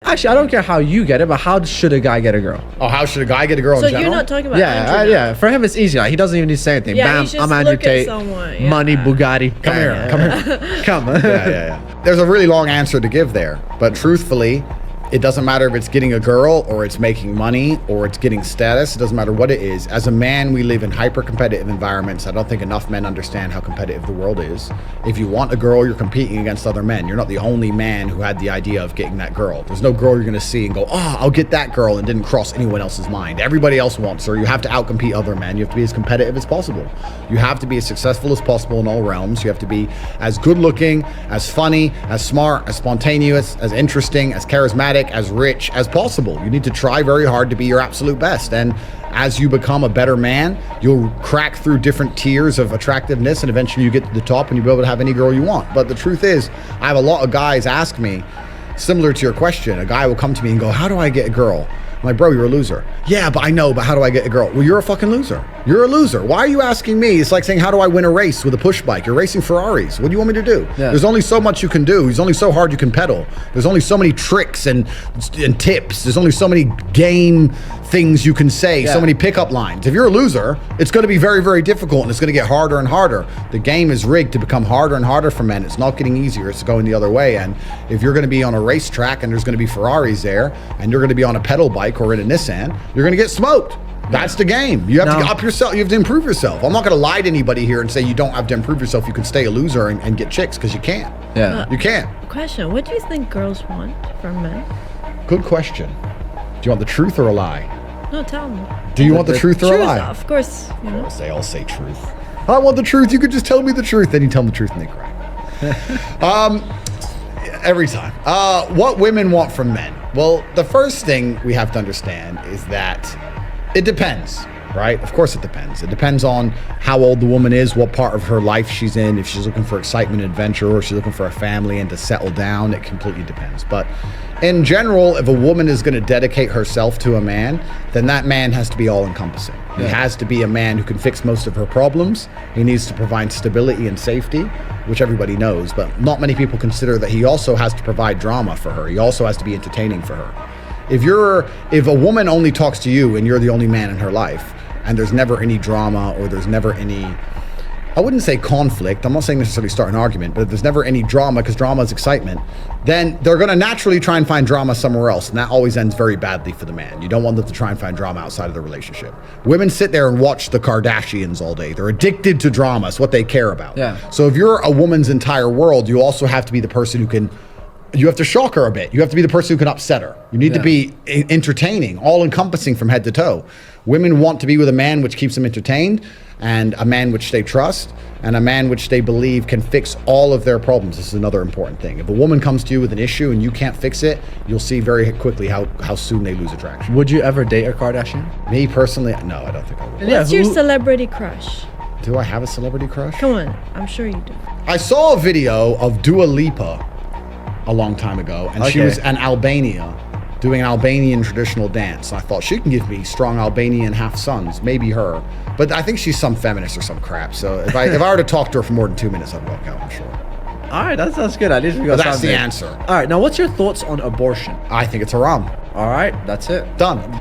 Actually, I don't care how you get it, but how should a guy get a girl? Oh, how should a guy get a girl So in general? you're not talking about Yeah, Andrew now. yeah. For him, it's easy. Like, he doesn't even need to say anything. Yeah, Bam, he's just I'm Andrew look at Tate. someone, yeah. Money, Bugatti. Come here, come here. Come. Yeah. There's a really long answer to give there, but truthfully, it doesn't matter if it's getting a girl or it's making money or it's getting status. It doesn't matter what it is. As a man, we live in hyper-competitive environments. I don't think enough men understand how competitive the world is. If you want a girl, you're competing against other men. You're not the only man who had the idea of getting that girl. There's no girl you're going to see and go, oh, I'll get that girl, and didn't cross anyone else's mind. Everybody else wants her. You have to outcompete other men. You have to be as competitive as possible. You have to be as successful as possible in all realms. You have to be as good-looking, as funny, as smart, as spontaneous, as interesting, as charismatic, as rich as possible. You need to try very hard to be your absolute best. And as you become a better man, you'll crack through different tiers of attractiveness, and eventually you get to the top and you'll be able to have any girl you want. But the truth is, I have a lot of guys ask me, similar to your question, a guy will come to me and go, how do I get a girl? I'm like, bro, you're a loser. Yeah, but I know, but how do I get a girl? Well, you're a fucking loser. You're a loser. Why are you asking me? It's like saying, how do I win a race with a push bike? You're racing Ferraris. What do you want me to do? Yeah. There's only so much you can do. There's only so hard you can pedal. There's only so many tricks and tips. There's only so many game things you can say, so many pickup lines. If you're a loser, it's going to be very, very difficult, and it's going to get harder and harder. The game is rigged to become harder and harder for men. It's not getting easier. It's going the other way. And if you're going to be on a racetrack and there's going to be Ferraris there, and you're going to be on a pedal bike or in a Nissan, you're going to get smoked. That's the game. You have to up yourself. You have to improve yourself. I'm not going to lie to anybody here and say you don't have to improve yourself. You can stay a loser and get chicks, because you can't. Yeah. You can't. Question: what do you think girls want from men? Good question. Do you want the truth or a lie? No, tell me. Do you want the truth or a lie? Of course. You know. I'll say truth. I want the truth. You could just tell me the truth. Then you tell them the truth and they cry. Every time. What women want from men? Well, the first thing we have to understand is that it depends, right? Of course it depends. It depends on how old the woman is, what part of her life she's in, if she's looking for excitement and adventure, or if she's looking for a family and to settle down. It completely depends. But in general, if a woman is going to dedicate herself to a man, then that man has to be all-encompassing. He has to be a man who can fix most of her problems. He needs to provide stability and safety, which everybody knows, but not many people consider that he also has to provide drama for her. He also has to be entertaining for her. If a woman only talks to you and you're the only man in her life, and there's never any drama, or there's never any, I wouldn't say conflict, I'm not saying necessarily start an argument, but if there's never any drama, because drama is excitement, then they're going to naturally try and find drama somewhere else, and that always ends very badly for the man. You don't want them to try and find drama outside of the relationship. Women sit there and watch the Kardashians all day. They're addicted to drama. It's what they care about. Yeah. So if you're a woman's entire world, you also have to be the person who can, you have to shock her a bit. You have to be the person who can upset her. You need to be entertaining, all-encompassing from head to toe. Women want to be with a man which keeps them entertained, and a man which they trust, and a man which they believe can fix all of their problems. This is another important thing. If a woman comes to you with an issue and you can't fix it, you'll see very quickly how soon they lose attraction. Would you ever date a Kardashian? Me personally, no, I don't think I would. What's your celebrity crush? Do I have a celebrity crush? Come on, I'm sure you do. I saw a video of Dua Lipa a long time ago, and she was in Albania doing an Albanian traditional dance. And I thought, she can give me strong Albanian half sons, maybe her. But I think she's some feminist or some crap. So if I were to talk to her for more than 2 minutes, I'd walk out, I'm sure. All right, that's good. At least we got that's the answer. All right, now what's your thoughts on abortion? I think it's haram. All right, that's it. Done.